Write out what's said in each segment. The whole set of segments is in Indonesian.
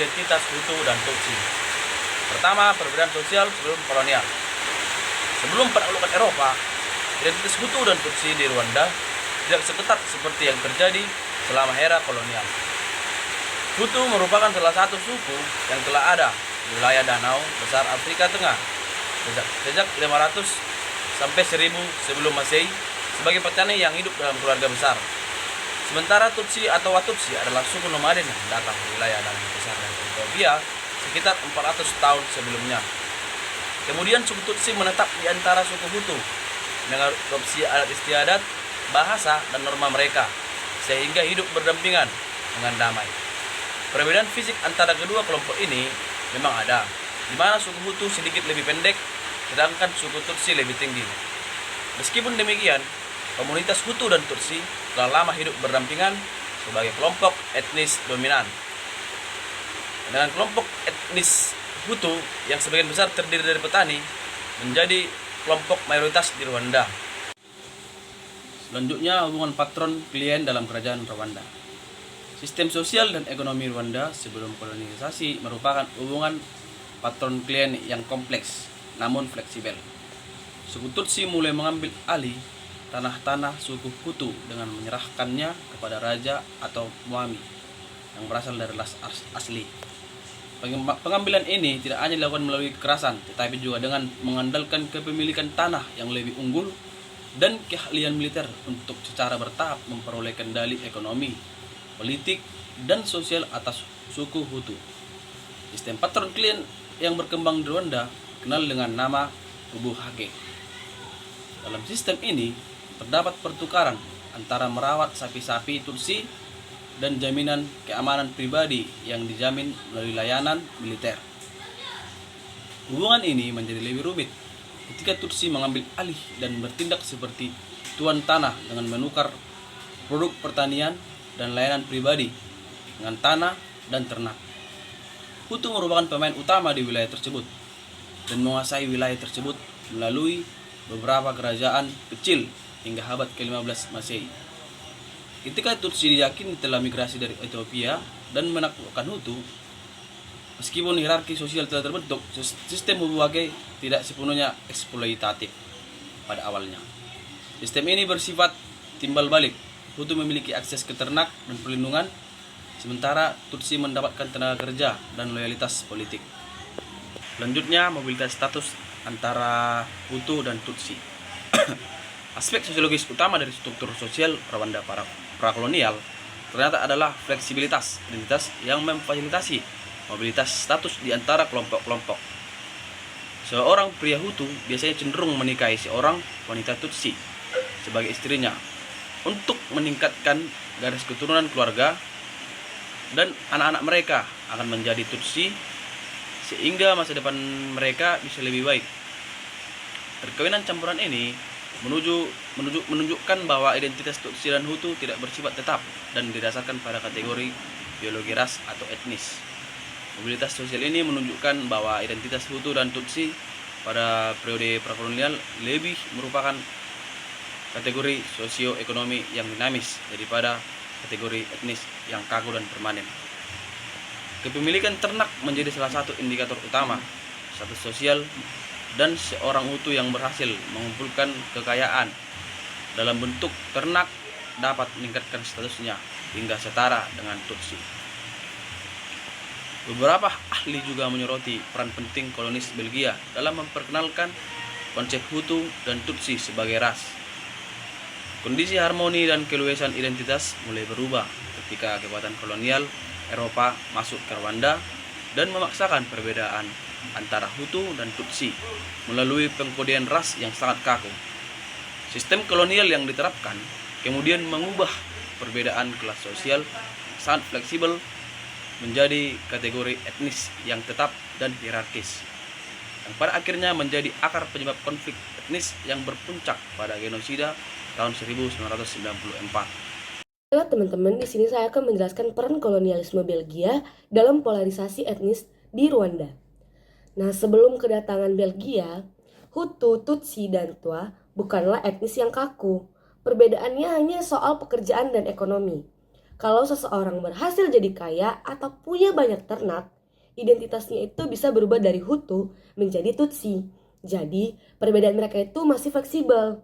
identitas Hutu dan Tutsi. Pertama, perbedaan sosial sebelum kolonial. Sebelum penaklukan Eropa, identitas Hutu dan Tutsi di Rwanda tidak seketat seperti yang terjadi selama era kolonial. Hutu merupakan salah satu suku yang telah ada di wilayah Danau Besar Afrika Tengah sejak 500 sampai 1000 sebelum Masehi sebagai petani yang hidup dalam keluarga besar. Sementara Tutsi atau Watutsi adalah suku nomaden yang datang ke wilayah Danau Besar dan Ethiopia sekitar 400 tahun sebelumnya. Kemudian suku Tutsi menetap di antara suku Hutu dengan adopsi adat istiadat, bahasa, dan norma mereka, sehingga hidup berdampingan dengan damai. Perbedaan fisik antara kedua kelompok ini memang ada, di mana suku Hutu sedikit lebih pendek, sedangkan suku Tutsi lebih tinggi. Meskipun demikian, komunitas Hutu dan Tutsi telah lama hidup berdampingan sebagai kelompok etnis dominan. Dengan kelompok etnis Hutu yang sebagian besar terdiri dari petani menjadi kelompok mayoritas di Rwanda. Selanjutnya, hubungan patron klien dalam kerajaan Rwanda. Sistem sosial dan ekonomi Rwanda sebelum kolonisasi merupakan hubungan patron klien yang kompleks namun fleksibel. Suku Tutsi mulai mengambil alih tanah-tanah suku Hutu dengan menyerahkannya kepada raja atau muami yang berasal dari ras asli. Pengambilan ini tidak hanya dilakukan melalui kekerasan, tetapi juga dengan mengandalkan kepemilikan tanah yang lebih unggul dan keahlian militer untuk secara bertahap memperoleh kendali ekonomi, politik, dan sosial atas suku Hutu. Sistem patron klien yang berkembang di Rwanda dikenal dengan nama Ubuhake. Dalam sistem ini terdapat pertukaran antara merawat sapi-sapi Tutsi dan jaminan keamanan pribadi yang dijamin melalui layanan militer. Hubungan ini menjadi lebih rumit ketika Tutsi mengambil alih dan bertindak seperti tuan tanah dengan menukar produk pertanian dan layanan pribadi dengan tanah dan ternak. Hutu merupakan pemain utama di wilayah tersebut dan menguasai wilayah tersebut melalui beberapa kerajaan kecil hingga abad ke-15 Masehi. Ketika Tutsi diyakini telah migrasi dari Ethiopia dan menaklukkan Hutu, meskipun hierarki sosial telah terbentuk, sistem Ubuhake tidak sepenuhnya eksploitatif pada awalnya. Sistem ini bersifat timbal balik. Hutu memiliki akses ke ternak dan perlindungan, sementara Tutsi mendapatkan tenaga kerja dan loyalitas politik. Selanjutnya, mobilitas status antara Hutu dan Tutsi. Aspek sosiologis utama dari struktur sosial Rwanda prakolonial ternyata adalah fleksibilitas identitas yang memfasilitasi mobilitas status di antara kelompok-kelompok. Seorang pria Hutu biasanya cenderung menikahi seorang wanita Tutsi sebagai istrinya untuk meningkatkan garis keturunan keluarga, dan anak-anak mereka akan menjadi Tutsi sehingga masa depan mereka bisa lebih baik. Perkawinan campuran ini menunjukkan bahwa identitas Tutsi dan Hutu tidak bersifat tetap dan didasarkan pada kategori biologi ras atau etnis. Mobilitas sosial ini menunjukkan bahwa identitas Hutu dan Tutsi pada periode prakolonial lebih merupakan kategori sosioekonomi yang dinamis daripada kategori etnis yang kaku dan permanen. Kepemilikan ternak menjadi salah satu indikator utama status sosial, dan seorang Hutu yang berhasil mengumpulkan kekayaan dalam bentuk ternak dapat meningkatkan statusnya hingga setara dengan Tutsi. Beberapa ahli juga menyoroti peran penting kolonis Belgia dalam memperkenalkan konsep Hutu dan Tutsi sebagai ras. Kondisi harmoni dan keluasan identitas mulai berubah ketika kekuatan kolonial Eropa masuk ke Rwanda dan memaksakan perbedaan antara Hutu dan Tutsi melalui pengkodean ras yang sangat kaku. Sistem kolonial yang diterapkan kemudian mengubah perbedaan kelas sosial sangat fleksibel menjadi kategori etnis yang tetap dan hierarkis, yang pada akhirnya menjadi akar penyebab konflik etnis yang berpuncak pada genosida tahun 1994. Halo teman-teman, di sini saya akan menjelaskan peran kolonialisme Belgia dalam polarisasi etnis di Rwanda. Nah, sebelum kedatangan Belgia, Hutu, Tutsi, dan Twa bukanlah etnis yang kaku. Perbedaannya hanya soal pekerjaan dan ekonomi. Kalau seseorang berhasil jadi kaya atau punya banyak ternak, identitasnya itu bisa berubah dari Hutu menjadi Tutsi. Jadi, perbedaan mereka itu masih fleksibel.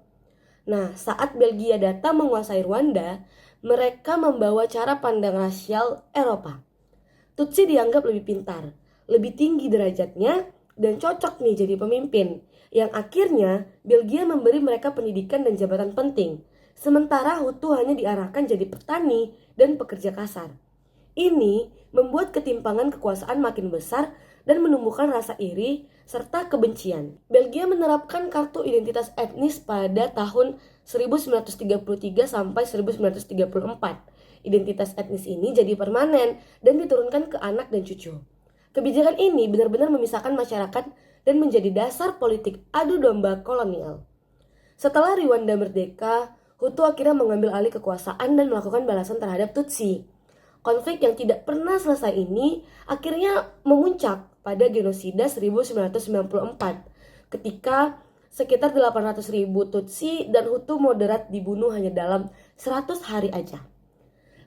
Nah, saat Belgia datang menguasai Rwanda, mereka membawa cara pandang rasial Eropa. Tutsi dianggap lebih pintar, lebih tinggi derajatnya, dan cocok nih jadi pemimpin. Yang akhirnya, Belgia memberi mereka pendidikan dan jabatan penting. Sementara Hutu hanya diarahkan jadi petani dan pekerja kasar. Ini membuat ketimpangan kekuasaan makin besar dan menumbuhkan rasa iri serta kebencian. Belgia menerapkan kartu identitas etnis pada tahun 1933 sampai 1934. Identitas etnis ini jadi permanen dan diturunkan ke anak dan cucu. Kebijakan ini benar-benar memisahkan masyarakat dan menjadi dasar politik adu domba kolonial. Setelah Rwanda merdeka, Hutu akhirnya mengambil alih kekuasaan dan melakukan balasan terhadap Tutsi. Konflik yang tidak pernah selesai ini akhirnya memuncak pada genosida 1994 ketika sekitar 800.000 Tutsi dan Hutu moderat dibunuh hanya dalam 100 hari aja.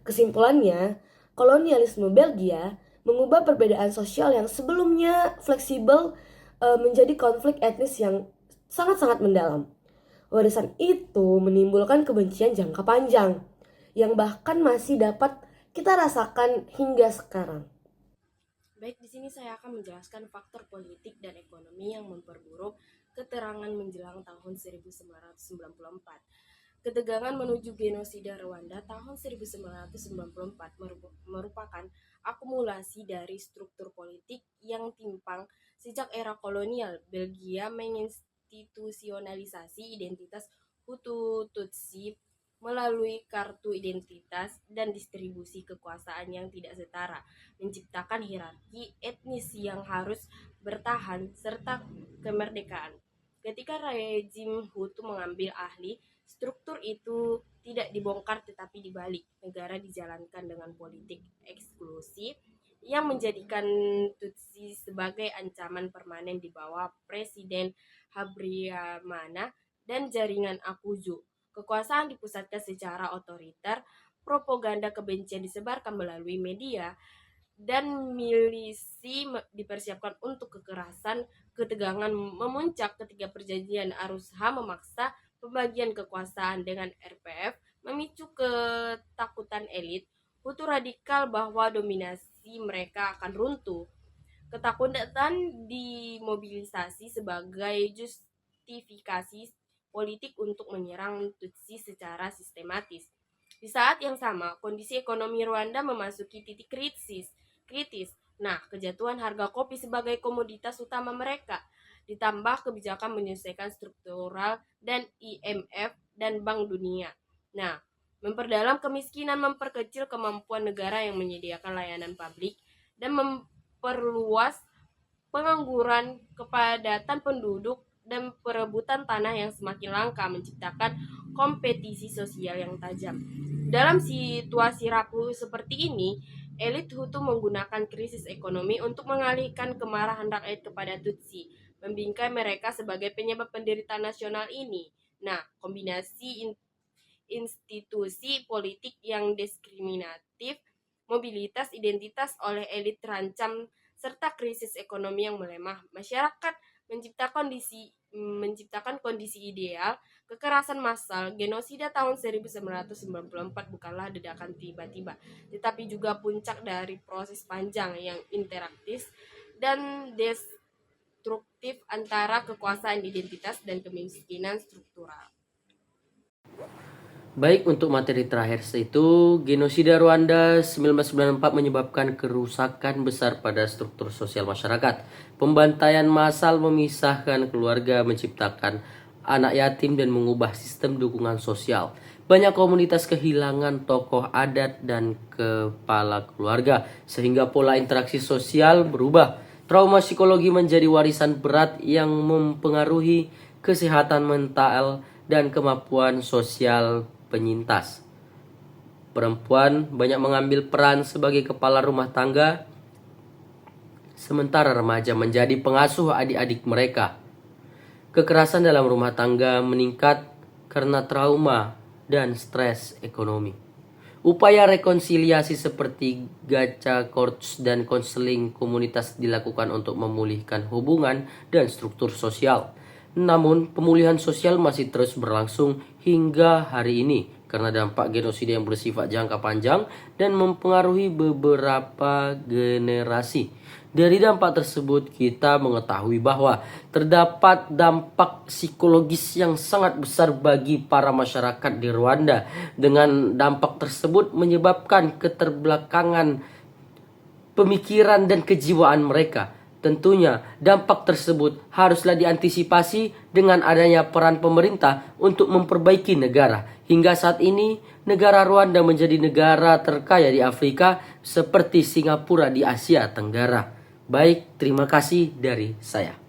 Kesimpulannya, kolonialisme Belgia mengubah perbedaan sosial yang sebelumnya fleksibel menjadi konflik etnis yang sangat-sangat mendalam. Warisan itu menimbulkan kebencian jangka panjang yang bahkan masih dapat kita rasakan hingga sekarang. Baik, di sini saya akan menjelaskan faktor politik dan ekonomi yang memperburuk keterangan menjelang tahun 1994. Ketegangan menuju genosida Rwanda tahun 1994 merupakan akumulasi dari struktur politik yang timpang sejak era kolonial. Belgia menginstitusionalisasi identitas Hutu-Tutsi melalui kartu identitas dan distribusi kekuasaan yang tidak setara, menciptakan hierarki etnis yang harus bertahan serta kemerdekaan. Ketika rejim Hutu mengambil alih, struktur itu tidak dibongkar tetapi dibalik. Negara dijalankan dengan politik eksklusif yang menjadikan Tutsi sebagai ancaman permanen di bawah Presiden Habyarimana dan jaringan Akuzu. Kekuasaan dipusatkan secara otoriter, propaganda kebencian disebarkan melalui media, dan milisi dipersiapkan untuk kekerasan. Ketegangan memuncak ketika perjanjian Arusha memaksa pembagian kekuasaan dengan RPF, memicu ketakutan elit Hutu radikal bahwa dominasi mereka akan runtuh. Ketakutan dimobilisasi sebagai justifikasi politik untuk menyerang Tutsi secara sistematis. Di saat yang sama, kondisi ekonomi Rwanda memasuki titik kritis. Nah, kejatuhan harga kopi sebagai komoditas utama mereka, ditambah kebijakan menyelesaikan struktural dan IMF dan Bank Dunia. Nah, memperdalam kemiskinan, memperkecil kemampuan negara yang menyediakan layanan publik, dan memperluas pengangguran, kepadatan penduduk, dan perebutan tanah yang semakin langka, menciptakan kompetisi sosial yang tajam. Dalam situasi rapuh seperti ini, elit Hutu menggunakan krisis ekonomi untuk mengalihkan kemarahan rakyat kepada Tutsi, membingkai mereka sebagai penyebab penderitaan nasional ini. Nah, kombinasi institusi politik yang diskriminatif, mobilitas identitas oleh elit terancam, serta krisis ekonomi yang melemah masyarakat menciptakan kondisi ideal. Kekerasan massal genosida tahun 1994 bukanlah ledakan tiba-tiba, tetapi juga puncak dari proses panjang yang interaktif dan destruktif antara kekuasaan identitas dan kemiskinan struktural. Baik, untuk materi terakhir itu, genosida Rwanda 1994 menyebabkan kerusakan besar pada struktur sosial masyarakat. Pembantaian massal memisahkan keluarga, menciptakan anak yatim, dan mengubah sistem dukungan sosial. Banyak komunitas kehilangan tokoh adat dan kepala keluarga, sehingga pola interaksi sosial berubah. Trauma psikologi menjadi warisan berat yang mempengaruhi kesehatan mental dan kemampuan sosial penyintas. Perempuan banyak mengambil peran sebagai kepala rumah tangga, sementara remaja menjadi pengasuh adik-adik mereka. Kekerasan dalam rumah tangga meningkat karena trauma dan stres ekonomi. Upaya rekonsiliasi seperti gacha courts dan konseling komunitas dilakukan untuk memulihkan hubungan dan struktur sosial. Namun, pemulihan sosial masih terus berlangsung hingga hari ini karena dampak genosida yang bersifat jangka panjang dan mempengaruhi beberapa generasi. Dari dampak tersebut, kita mengetahui bahwa terdapat dampak psikologis yang sangat besar bagi para masyarakat di Rwanda. Dengan dampak tersebut menyebabkan keterbelakangan pemikiran dan kejiwaan mereka. Tentunya dampak tersebut haruslah diantisipasi dengan adanya peran pemerintah untuk memperbaiki negara. Hingga saat ini, negara Rwanda menjadi negara terkaya di Afrika seperti Singapura di Asia Tenggara. Baik, terima kasih dari saya.